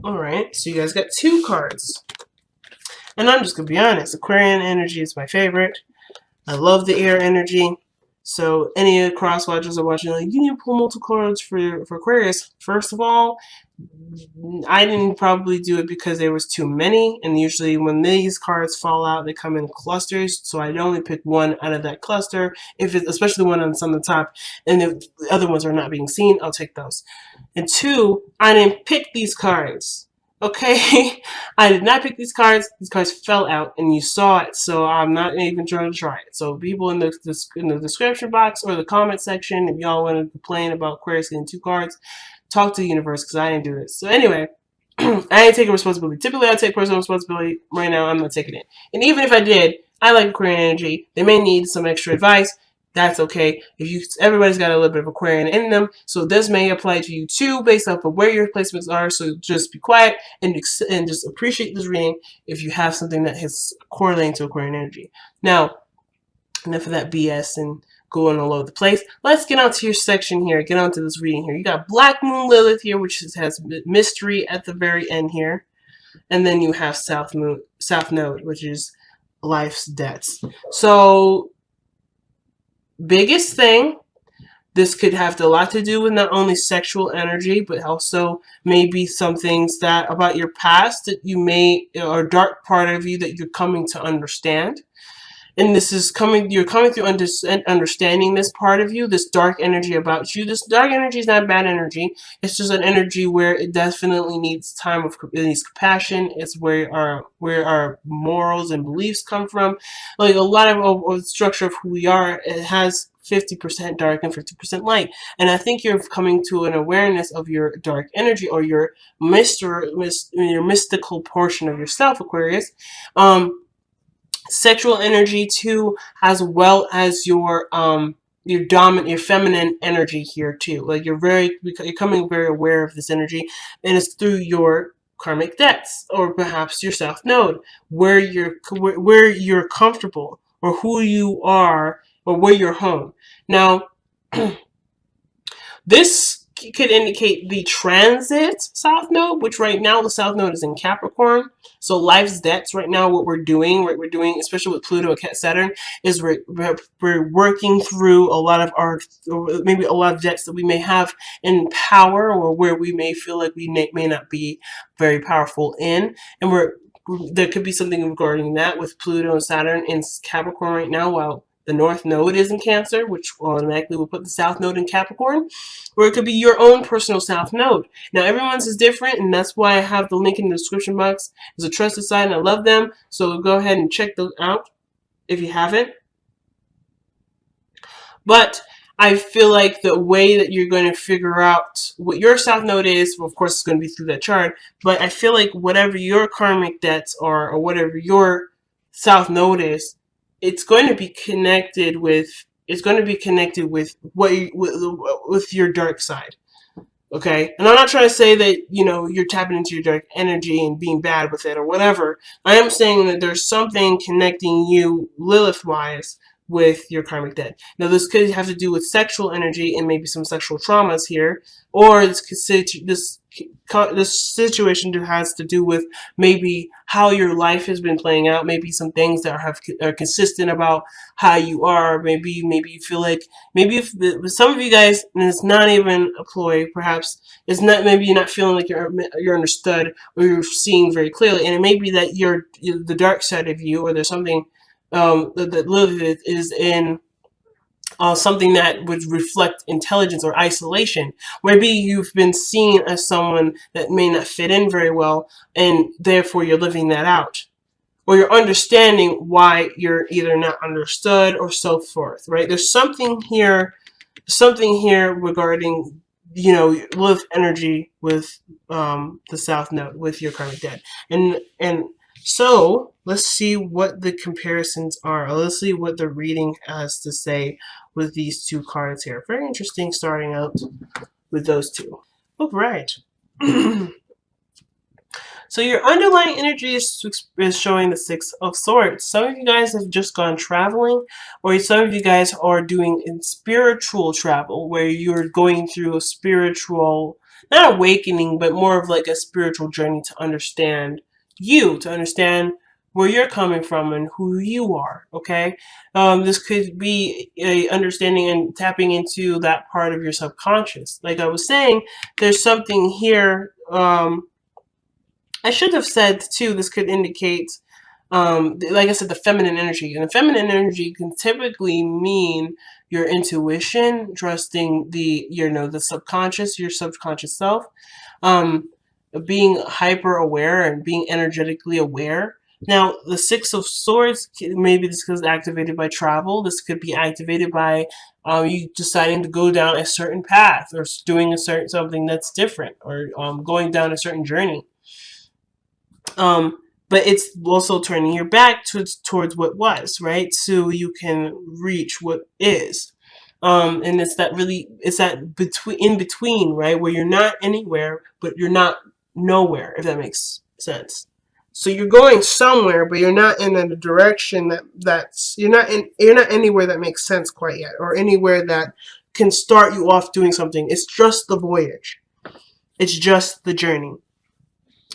Alright, so you guys got 2 cards. And I'm just going to be honest, Aquarian energy is my favorite. I love the air energy. So any cross watchers are watching, like, you need to pull multiple cards for Aquarius. First of all, I didn't probably do it because there was too many, and usually when these cards fall out, they come in clusters. So I'd only pick one out of that cluster, if it's especially the one that's on the top, and if the other ones are not being seen, I'll take those. And 2, I didn't pick these cards. Okay, I did not pick these cards. These cards fell out, and you saw it. So I'm not even trying to try it. So people in the description box or the comment section, if y'all want to complain about Aquarius getting 2 cards, talk to the universe because I didn't do this. So anyway, I ain't taking responsibility. Typically, I take personal responsibility. Right now, I'm not taking it. And even if I did, I like Aquarian energy. They may need some extra advice. That's okay. Everybody's got a little bit of Aquarian in them, so this may apply to you too, based off of where your placements are. So just be quiet and just appreciate this reading if you have something that is correlating to Aquarian energy. Now, enough of that BS and going all over the place. Let's get on to your section here. Get on to this reading here. You got Black Moon Lilith here, which has mystery at the very end here, and then you have South Node, which is life's debts. So biggest thing, this could have a lot to do with not only sexual energy, but also maybe some things that about your past that you may, or dark part of you that you're coming to understand. And this is you're coming through understanding this part of you, this dark energy about you. This dark energy is not bad energy. It's just an energy where it definitely needs it needs compassion. It's where our morals and beliefs come from. Like a lot of the structure of who we are, it has 50% dark and 50% light. And I think you're coming to an awareness of your dark energy or your mystical portion of yourself, Aquarius. Sexual energy too, as well as your feminine energy here too. Like you're becoming very aware of this energy, and it's through your karmic debts or perhaps your South Node, where you're comfortable or who you are or where you're home. Now, this could indicate the transit South Node, which right now the South Node is in Capricorn. So life's debts right now, what we're doing, especially with Pluto and Saturn, is we're working through a lot of our, or maybe a lot of debts that we may have in power, or where we may feel like we may not be very powerful in, and there could be something regarding that with Pluto and Saturn in Capricorn right now, while the North Node is in Cancer, which automatically will put the South Node in Capricorn, or it could be your own personal South Node. Now, everyone's is different, and that's why I have the link in the description box. It's a trusted site, and I love them, so go ahead and check those out if you haven't. But I feel like the way that you're going to figure out what your South Node is, well, of course, it's going to be through that chart, but I feel like whatever your karmic debts are, or whatever your South Node is, it's going to be connected with with your dark side. Okay, and I'm not trying to say that you're tapping into your dark energy and being bad with it or whatever. I am saying that there's something connecting you Lilith wise with your karmic debt. Now, this could have to do with sexual energy and maybe some sexual traumas here, or this situation has to do with maybe how your life has been playing out, maybe some things that are consistent about how you are. Maybe you feel like, maybe if some of you guys, and it's not even a ploy, perhaps it's not, maybe you're not feeling like you're understood or you're seeing very clearly, and it may be that you're the dark side of you, or there's something that Lilith is in something that would reflect intelligence or isolation. Maybe you've been seen as someone that may not fit in very well, and therefore you're living that out. Or you're understanding why you're either not understood or so forth, right? There's something here regarding, Lilith energy with the South Node, with your karmic debt. And so let's see what the comparisons are. Let's see what the reading has to say with these 2 cards here. Very interesting starting out with those 2. All right. So your underlying energy is showing the 6 of Swords. Some of you guys have just gone traveling, or some of you guys are doing spiritual travel, where you're going through a spiritual not awakening, but more of like a spiritual journey to understand you, to understand where you're coming from and who you are. Okay, this could be a understanding and tapping into that part of your subconscious. Like I was saying, there's something here. I should have said too, this could indicate, like I said, the feminine energy. And the feminine energy can typically mean your intuition, trusting the subconscious, your subconscious self, um, being hyper aware and being energetically aware. Now, the Six of Swords, maybe this is activated by travel. This could be activated by you deciding to go down a certain path, or doing something that's different, or going down a certain journey. But it's also turning your back towards what was, right? So you can reach what is. And it's that in between, right? Where you're not anywhere, but you're not nowhere, if that makes sense. So you're going somewhere, but you're not in a direction you're not anywhere that makes sense quite yet, or anywhere that can start you off doing something. It's just the voyage. It's just the journey.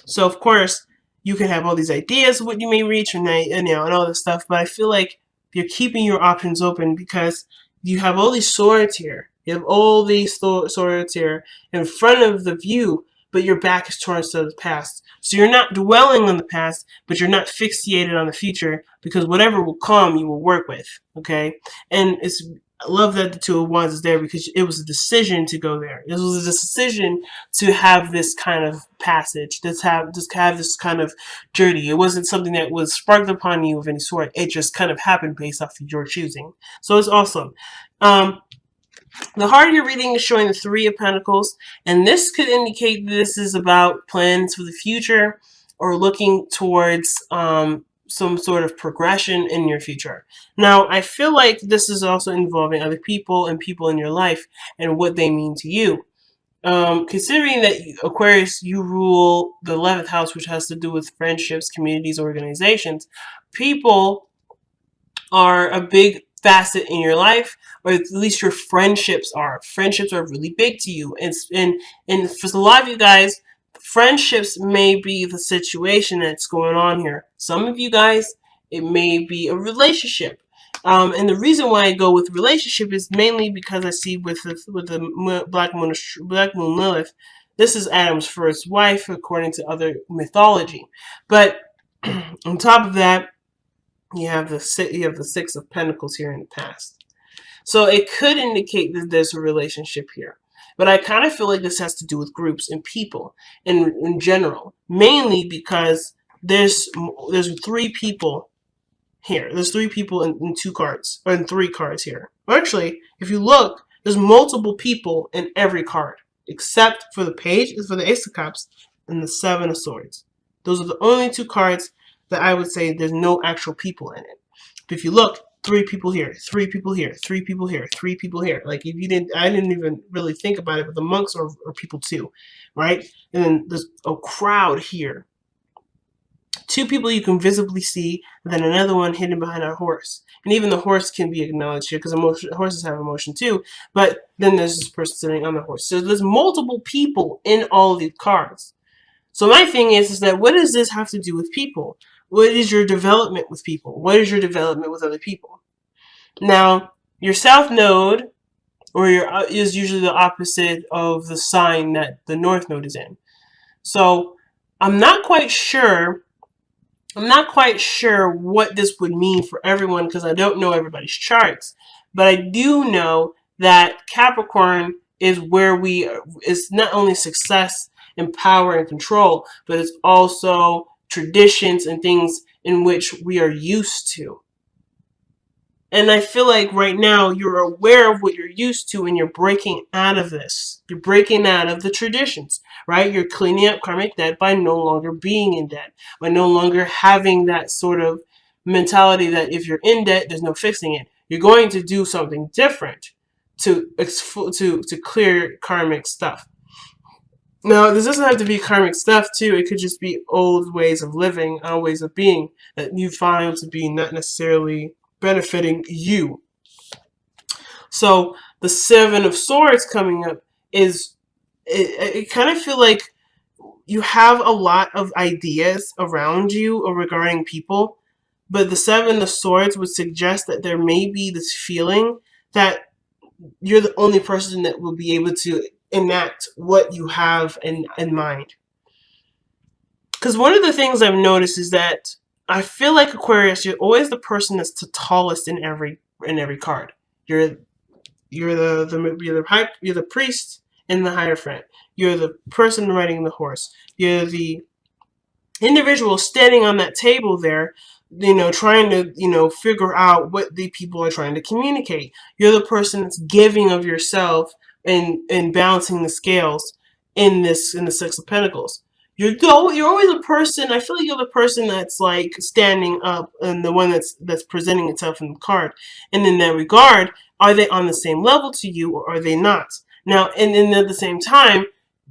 So of course, you can have all these ideas of what you may reach, and all this stuff. But I feel like you're keeping your options open because you have all these swords here. You have all these swords here in front of the view, but your back is towards the past. So you're not dwelling on the past, but you're not fixated on the future, because whatever will come, you will work with. Okay, and I love that the Two of Wands is there because it was a decision to go there. It was a decision to have this kind of passage, to have this kind of journey. It wasn't something that was sparked upon you of any sort. It just kind of happened based off of your choosing. So it's awesome. The heart of your reading is showing the Three of Pentacles, and this could indicate this is about plans for the future, or looking towards some sort of progression in your future. Now, I feel like this is also involving other people and people in your life and what they mean to you. Considering that Aquarius, you rule the 11th house, which has to do with friendships, communities, organizations, people are a big facet in your life, or at least your friendships are. Friendships are really big to you. And for a lot of you guys, friendships may be the situation that's going on here. Some of you guys, it may be a relationship. And the reason why I go with relationship is mainly because I see with the Black Moon Lilith, this is Adam's first wife according to other mythology. But on top of that, you have the Six of Pentacles here in the past. So it could indicate that there's a relationship here. But I kind of feel like this has to do with groups and people in general. Mainly because there's three people here. There's three people in two cards, or in three cards here. Actually, if you look, there's multiple people in every card, except for the Page, for the Ace of Cups, and the Seven of Swords. Those are the only two cards that I would say there's no actual people in it. But if you look, three people here, three people here, three people here, three people here. Like if you didn't, I didn't even really think about it, but the monks are people too, right? And then there's a crowd here. Two people you can visibly see, and then another one hidden behind a horse. And even the horse can be acknowledged here because horses have emotion too. But then there's this person sitting on the horse. So there's multiple people in all of these cards. So my thing is that what does this have to do with people? What is your development with people? What is your development with other people? Now, your South Node, or is usually the opposite of the sign that the North Node is in. So I'm not quite sure what this would mean for everyone because I don't know everybody's charts. But I do know that Capricorn is where it's not only success and power and control, but it's also traditions and things in which we are used to. And I feel like right now you're aware of what you're used to and you're breaking out of this. You're breaking out of the traditions, right? You're cleaning up karmic debt by no longer being in debt, by no longer having that sort of mentality that if you're in debt, there's no fixing it. You're going to do something different to clear karmic stuff. Now, this doesn't have to be karmic stuff, too. It could just be old ways of living, old ways of being that you find to be not necessarily benefiting you. So, the Seven of Swords coming up is it kind of feel like you have a lot of ideas around you or regarding people, but the Seven of Swords would suggest that there may be this feeling that you're the only person that will be able to enact what you have in mind. Because one of the things I've noticed is that I feel like Aquarius, you're always the person that's the tallest in every card. You're you're the priest and the Hierophant. You're the person riding the horse. You're the individual standing on that table there, trying to, figure out what the people are trying to communicate. You're the person that's giving of yourself and balancing the scales in the Six of Pentacles. You're always a person. I feel like you're the person that's like standing up and the one that's presenting itself in the card. And in that regard, are they on the same level to you or are they not? Now, and at the same time,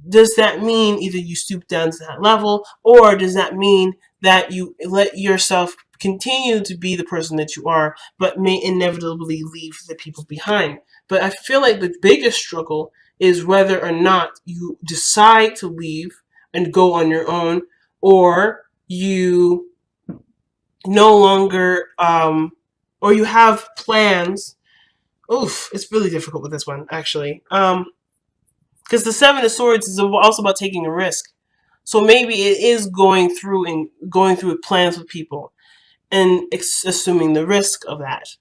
does that mean either you stoop down to that level, or does that mean that you let yourself continue to be the person that you are, but may inevitably leave the people behind? But I feel like the biggest struggle is whether or not you decide to leave and go on your own, or you no longer, or you have plans. Oof, it's really difficult with this one, actually. Because the Seven of Swords is also about taking a risk. So maybe it is going through with plans with people and assuming the risk of that.